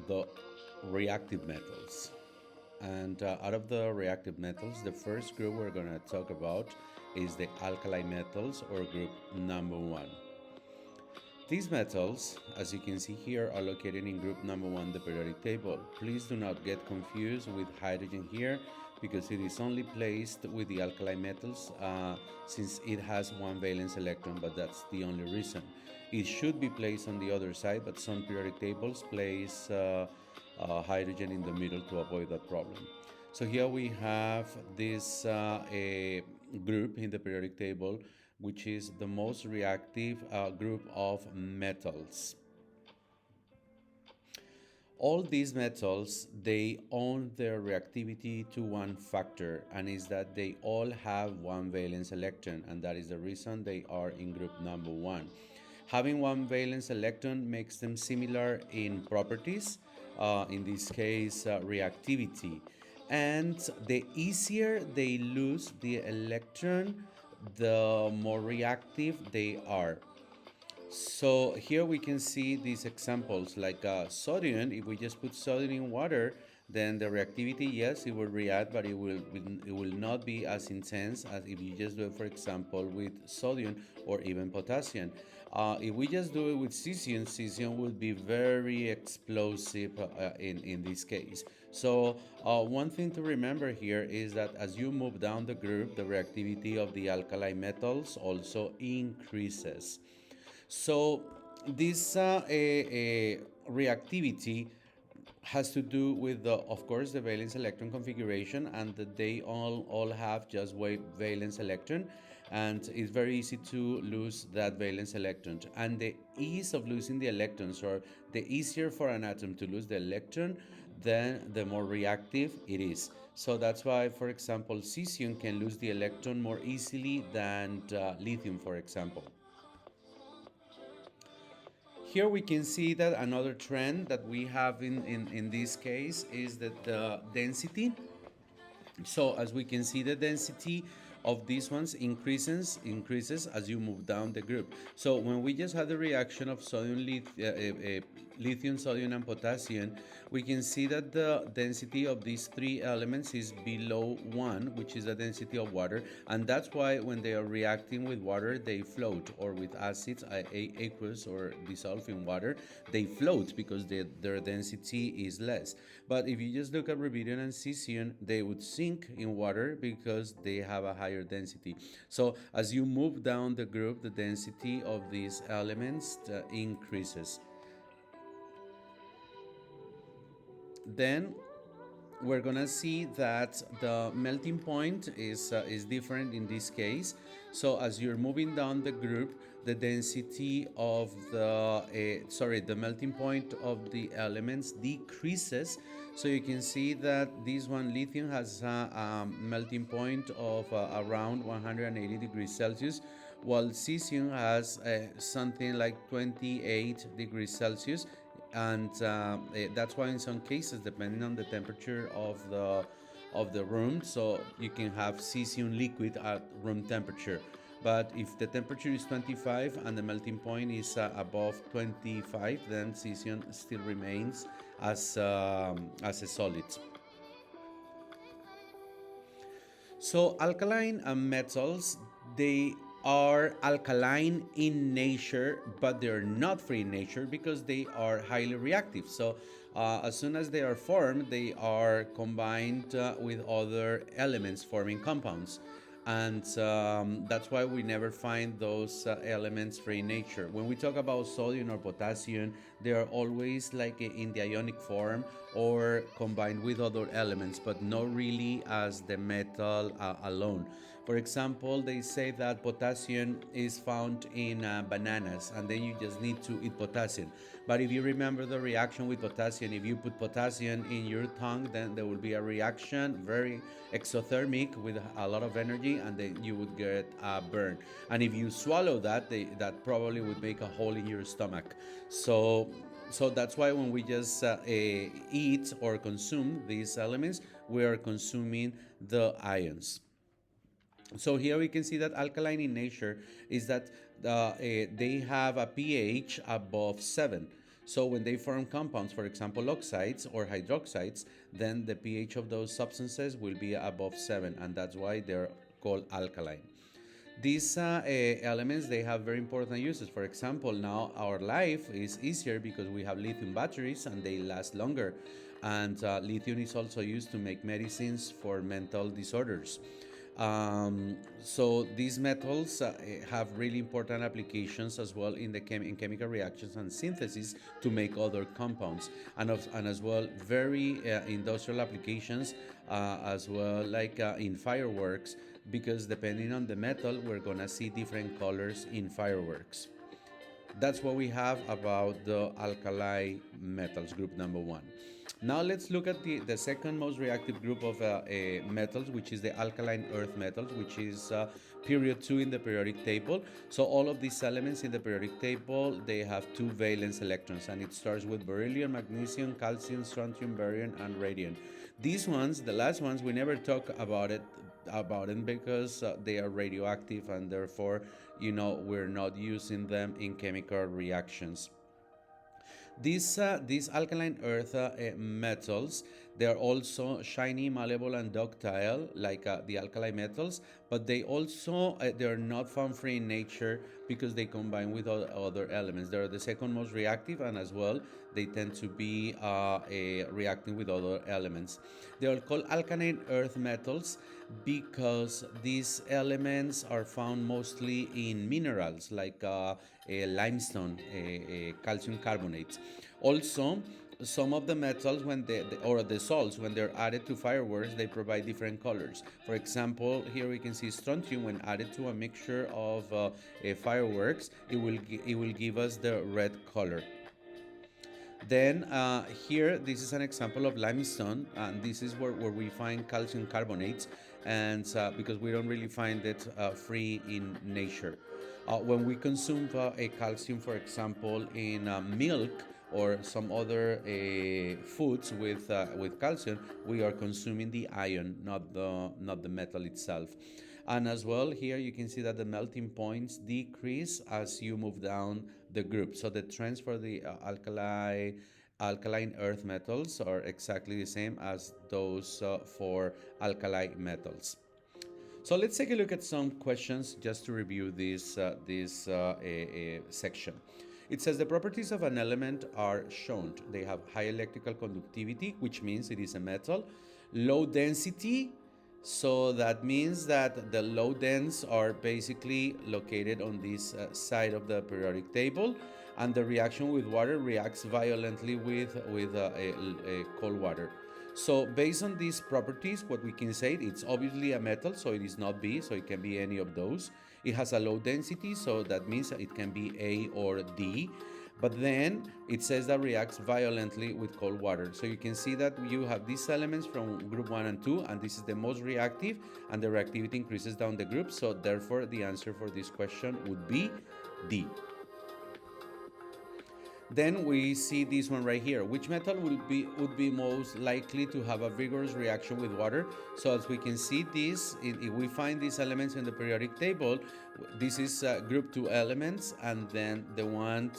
the reactive metals. And out of the reactive metals, the first group we're going to talk about is the alkali metals, or group number one. These metals, as you can see here, are located in group number one, the periodic table. Please do not get confused with hydrogen here, because it is only placed with the alkali metals since it has one valence electron, but that's the only reason. It should be placed on the other side, but some periodic tables place hydrogen in the middle to avoid that problem. So here we have this a group in the periodic table, which is the most reactive group of metals. All these metals, they owe their reactivity to one factor, and is that they all have one valence electron, and that is the reason they are in group number one. Having one valence electron makes them similar in properties, in this case reactivity, and the easier they lose the electron, the more reactive they are. So here we can see these examples like sodium. If we just put sodium in water, then the reactivity, yes, it will react, but it will not be as intense as if you just do it, for example, with sodium or even potassium. If we just do it with cesium, cesium will be very explosive in this case. So one thing to remember here is that as you move down the group, the reactivity of the alkali metals also increases. So this reactivity has to do with the, of course, the valence electron configuration, and that they all have just one valence electron, and it's very easy to lose that valence electron. And the ease of losing the electrons, or the easier for an atom to lose the electron, then the more reactive it is. So that's why, for example, cesium can lose the electron more easily than lithium, for example. Here we can see that another trend that we have in this case is that the density. So as we can see, the density of these ones increases as you move down the group. So when we just had the reaction of lithium, sodium, and potassium, we can see that the density of these three elements is below 1, which is the density of water, and that's why when they are reacting with water, they float, or with acids, aqueous or dissolved in water, they float because their density is less. But if you just look at rubidium and cesium, they would sink in water because they have a higher density. So as you move down the group, the density of these elements increases. Then we're gonna see that the melting point is different in this case. So as you're moving down the group, the density of the melting point of the elements decreases. So you can see that this one, lithium, has a melting point of around 180 degrees Celsius, while cesium has something like 28 degrees Celsius. And that's why in some cases, depending on the temperature of the room, so you can have cesium liquid at room temperature. But if the temperature is 25 and the melting point is above 25, then cesium still remains as a solid. So alkaline metals, they are alkaline in nature, but they're not free in nature because they are highly reactive. So as soon as they are formed, they are combined with other elements, forming compounds. And that's why we never find those elements free in nature. When we talk about sodium or potassium, they are always like in the ionic form or combined with other elements, but not really as the metal alone. For example, they say that potassium is found in bananas, and then you just need to eat potassium. But if you remember the reaction with potassium, if you put potassium in your tongue, then there will be a reaction, very exothermic, with a lot of energy, and then you would get a burn. And if you swallow that, that probably would make a hole in your stomach. So that's why when we just eat or consume these elements, we are consuming the ions. So here we can see that alkaline in nature is that they have a pH above 7. So when they form compounds, for example, oxides or hydroxides, then the pH of those substances will be above 7, and that's why they're called alkaline. These elements, they have very important uses. For example, now our life is easier because we have lithium batteries and they last longer. And lithium is also used to make medicines for mental disorders. So these metals have really important applications as well in the in chemical reactions and synthesis to make other compounds, and as well very industrial applications as well, like in fireworks, because depending on the metal we're gonna see different colors in fireworks. That's what we have about the alkali metals, group number one. Now let's look at the second most reactive group of metals, which is the alkaline earth metals, which is period 2 in the periodic table. So all of these elements in the periodic table, they have 2 valence electrons, and it starts with beryllium, magnesium, calcium, strontium, barium, and radium. These ones, the last ones, we never talk about it because they are radioactive, and therefore, we're not using them in chemical reactions. These alkaline earth metals, they are also shiny, malleable, and ductile, like the alkali metals, but they are not found free in nature because they combine with other elements. They are the second most reactive, and as well, they tend to be reacting with other elements. They are called alkaline earth metals because these elements are found mostly in minerals like limestone, calcium carbonate. Also, some of the metals, or the salts, when they're added to fireworks, they provide different colors. For example, here we can see strontium. When added to a mixture of fireworks, it will give us the red color. Then here, this is an example of limestone, and this is where we find calcium carbonates, and because we don't really find it free in nature. When we consume a calcium, for example, in milk or some other foods with calcium, we are consuming the ion, not the metal itself. And as well, here you can see that the melting points decrease as you move down the group. So the trends for the alkaline earth metals are exactly the same as those for alkali metals. So let's take a look at some questions just to review this section. It says the properties of an element are shown. They have high electrical conductivity, which means it is a metal, low density, so that means that the low dens are basically located on this side of the periodic table, and the reaction with water reacts violently with a cold water. So based on these properties, what we can say, it's obviously a metal, so it is not B, so it can be any of those. It has a low density, so that means it can be A or D. But then it says that reacts violently with cold water. So you can see that you have these elements from group 1 and 2, and this is the most reactive, and the reactivity increases down the group. So therefore, the answer for this question would be D. Then we see this one right here. Which metal would be most likely to have a vigorous reaction with water? So as we can see this, if we find these elements in the periodic table, this is group 2 elements, and then the one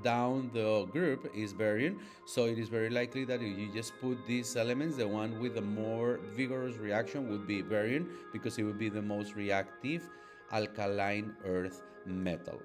down the group is barium. So it is very likely that if you just put these elements, the one with the more vigorous reaction would be barium, because it would be the most reactive alkaline earth metal.